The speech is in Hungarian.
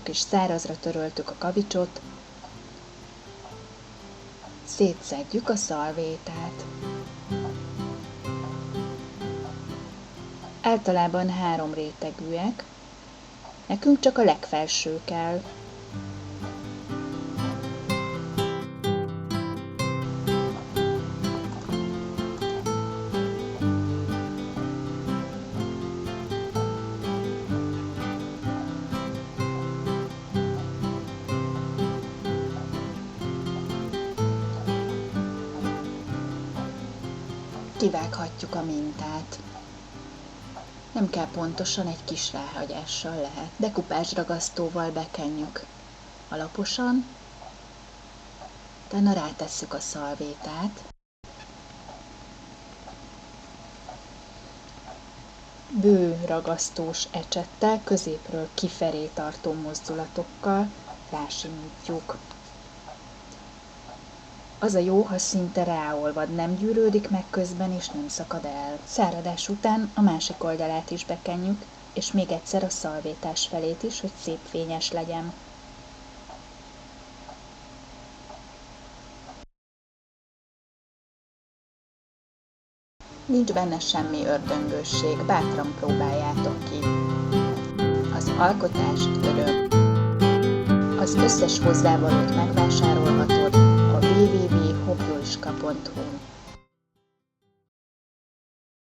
és szárazra töröltük a kavicsot, szétszedjük a szalvétát. Általában 3 rétegűek, nekünk csak a legfelső kell. Kivághatjuk a mintát. Nem kell pontosan, egy kis ráhagyással lehet. Dekupásragasztóval bekenjük alaposan, utána rátesszük a szalvétát. Bő ragasztós ecsettel, középről kifelé tartó mozdulatokkal rásimítjuk. Az a jó, ha szinte ráolvad, nem gyűrődik meg közben és nem szakad el. Száradás után a másik oldalát is bekenjük, és még egyszer a szalvétás felét is, hogy szép fényes legyen. Nincs benne semmi ördöngősség, bátran próbáljátok ki. Az alkotás öröm. Az összes hozzávalót megvásárolhatod a www.hobbyoliska.hu-n.